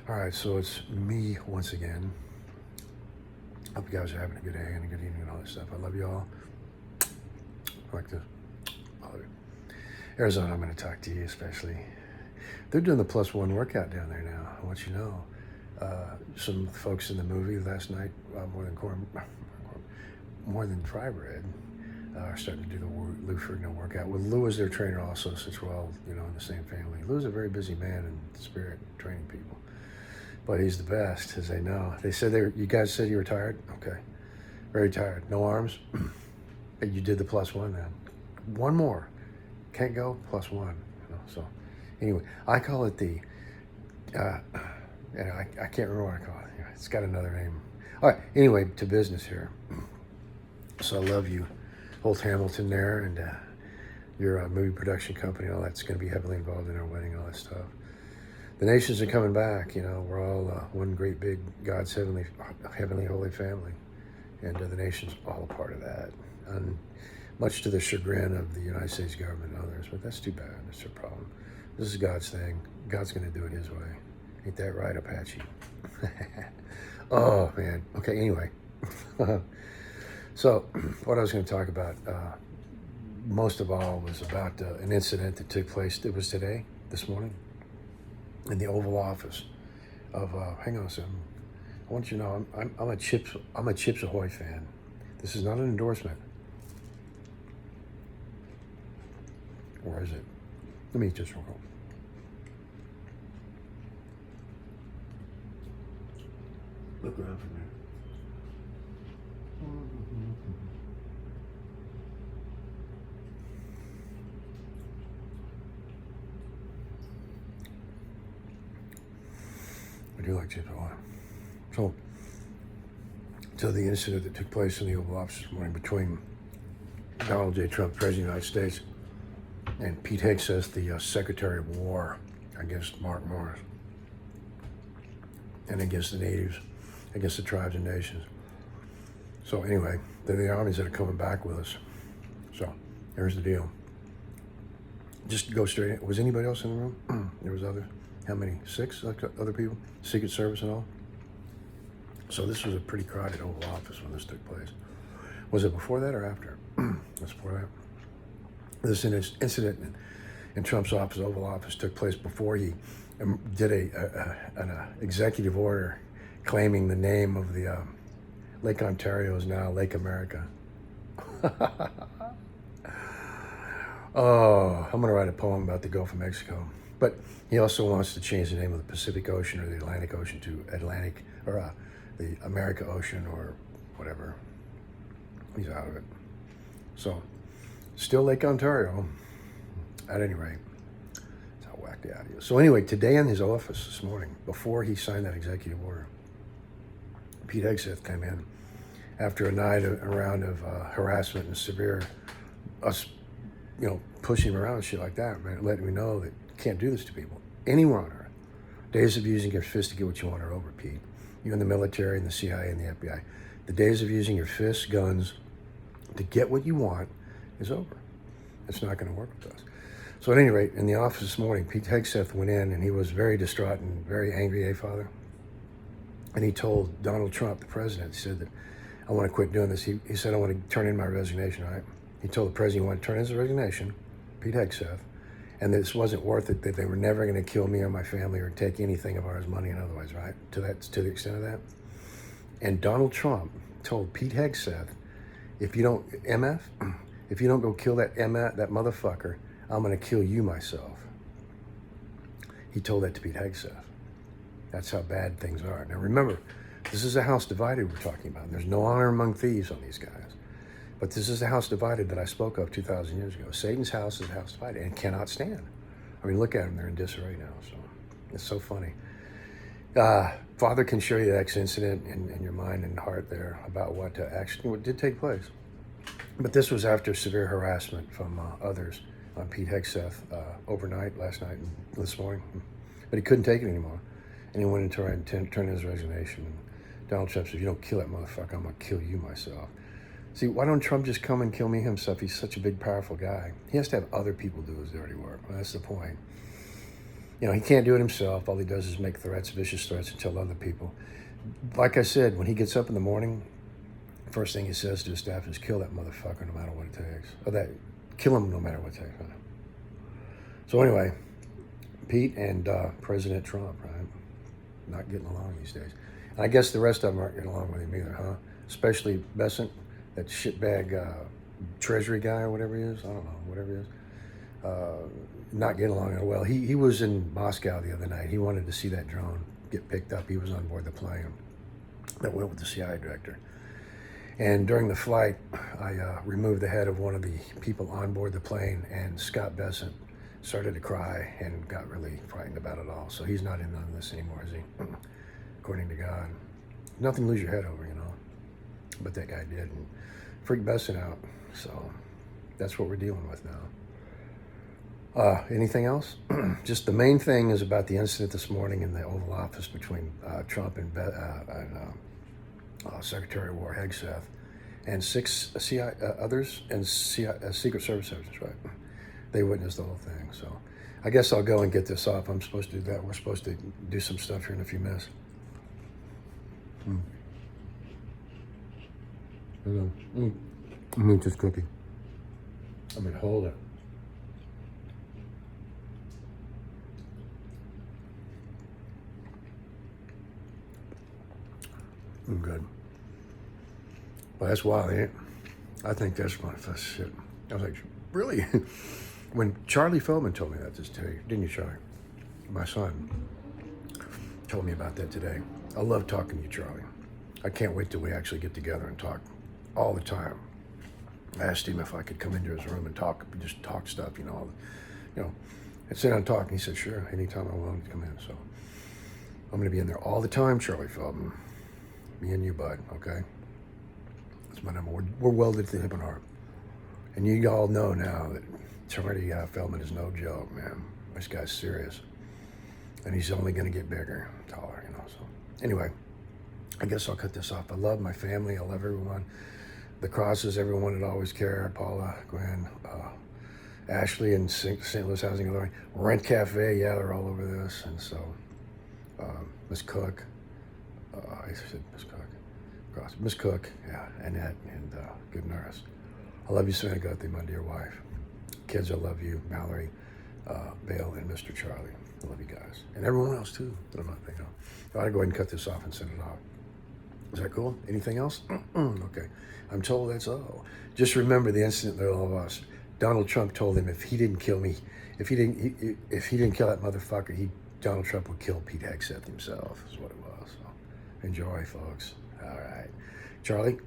All right, so it's me once again. Hope you guys are having a good day and a good evening and all that stuff. I love you all. I like to. I love you. Arizona, I'm going to talk to you especially. They're doing the +1 workout down there now. I want you to know. Some folks in the movie last night, more than Fry Bread, are starting to do the Lou Ferrigno workout. Well, Lou is their trainer also, since we're all in the same family. Lou's a very busy man in spirit, training people. But he's the best, as they know. They said you guys said you were tired? Okay. Very tired. No arms? You did the +1 then. One more. Can't go? +1. So anyway, I call it the, and I can't remember what I call it. It's got another name. All right, anyway, to business here. So I love you, Holt Hamilton there, and your movie production company and all that's going to be heavily involved in our wedding and all that stuff. The nations are coming back. We're all one great big God's heavenly holy family, and the nation's all a part of that. And much to the chagrin of the United States government and others, but that's too bad. That's their problem. This is God's thing. God's going to do it His way. Ain't that right, Apache? Oh man. Okay. Anyway, so what I was going to talk about, most of all, was about an incident that took place. It was this morning, in the Oval Office of. Hang on a second. I want you to know I'm a Chips Ahoy fan. This is not an endorsement. Or is it? Let me eat this real quick. Look around for me. I do like Chips Ahoy. So the incident that took place in the Oval Office this morning between Donald J. Trump, President of the United States, and Pete Hegseth, the Secretary of War, against Mark Morris, and against the natives, against the tribes and nations. So anyway, they're the armies that are coming back with us. So here's the deal. Just go straight in. Was anybody else in the room? There was others. How many? 6 other people? Secret Service and all? So this was a pretty crowded Oval Office when this took place. Was it before that or after? That's before that. This incident in Trump's office, Oval Office, took place before he did an executive order claiming the name of the Lake Ontario is now Lake America. Oh, I'm going to write a poem about the Gulf of Mexico. But he also wants to change the name of the Pacific Ocean or the Atlantic Ocean to Atlantic, or the America Ocean or whatever. He's out of it. So, still Lake Ontario, at any rate. That's how whacked out he is. So anyway, today in his office this morning, before he signed that executive order, Pete Hegseth came in after a round of harassment and severe, pushing him around and shit like that, man, letting me know that you can't do this to people. Anywhere on earth. Days of using your fists to get what you want are over, Pete. You in the military and the CIA and the FBI. The days of using your fists, guns, to get what you want is over. It's not going to work with us. So at any rate, in the office this morning, Pete Hegseth went in and he was very distraught and very angry, Father? And he told Donald Trump, the president, he said that, I want to quit doing this. He said, I want to turn in my resignation, right? He told the president he wanted to turn in his resignation, Pete Hegseth, and this wasn't worth it, that they were never going to kill me or my family or take anything of ours, money and otherwise, right? To the extent of that. And Donald Trump told Pete Hegseth, if you don't go kill that motherfucker, I'm going to kill you myself. He told that to Pete Hegseth. That's how bad things are. Now remember, this is a house divided we're talking about. There's no honor among thieves on these guys. But this is the house divided that I spoke of 2,000 years ago. Satan's house is a house divided and cannot stand. I mean, look at them. They're in disarray now. So it's so funny. Father can show you the next incident in your mind and heart there about what did take place. But this was after severe harassment from others on Pete Hegseth overnight, last night, and this morning. But he couldn't take it anymore. And he went into turn in his resignation. And Donald Trump said, if you don't kill that motherfucker, I'm going to kill you myself. See, why don't Trump just come and kill me himself? He's such a big, powerful guy. He has to have other people do his dirty work. Well, that's the point. You know, he can't do it himself. All he does is make threats, vicious threats, and tell other people. Like I said, when he gets up in the morning, first thing he says to his staff is, kill that motherfucker no matter what it takes. Or that, kill him no matter what it takes. So anyway, Pete and President Trump, right? Not getting along these days. And I guess the rest of them aren't getting along with him either, huh? Especially Bessent, that shitbag Treasury guy or whatever he is. I don't know, whatever he is. Not getting along at all well. He was in Moscow the other night. He wanted to see that drone get picked up. He was on board the plane that went with the CIA director. And during the flight, I removed the head of one of the people on board the plane, and Scott Bessent started to cry and got really frightened about it all. So he's not in on this anymore, is he? According to God. Nothing to lose your head over, you know. But that guy did, and freaked Bessent out. So that's what we're dealing with now. Anything else? Just the main thing is about the incident this morning in the Oval Office between Trump and Secretary of War Hegseth and 6 CIA, others and Secret Service officers, right? They witnessed the whole thing. So I guess I'll go and get this off. I'm supposed to do that. We're supposed to do some stuff here in a few minutes. Eat this cookie. I'm going to hold it. I'm good. Well, that's wild, ain't it? I think that's my first shit. I was like, really? When Charlie Feldman told me that this day, didn't you, Charlie? My son told me about that today. I love talking to you, Charlie. I can't wait till we actually get together and talk all the time. I asked him if I could come into his room and talk, just talk stuff, you know, and sit down and talk. And he said, sure, anytime I want to come in. So I'm going to be in there all the time, Charlie Feldman. Me and you, bud, okay? That's my number. We're welded to the hip and heart. And you all know now that Charlie Feldman is no joke, man. This guy's serious. And he's only going to get bigger, taller, you know. So anyway, I guess I'll cut this off. I love my family. I love everyone. The Crosses, everyone that always care. Paula, Gwen, Ashley, and St. Louis Housing Authority. Rent Cafe, yeah, they're all over this. And so, Miss Cook. I said Miss Cook. Miss Cook, yeah, Annette, and good nurse. I love you, Sanagati, my dear wife. Kids, I love you, Mallory, Bale, and Mr. Charlie. I love you guys. And everyone else, too, that I'm not thinking of. So I'll go ahead and cut this off and send it off. Is that cool? Anything else? Okay. I'm told that's all. Just remember the incident that all of us. Donald Trump told him if he didn't kill me, if he didn't kill that motherfucker, Donald Trump would kill Pete Hegseth himself, is what it was. So enjoy, folks. All right. Charlie?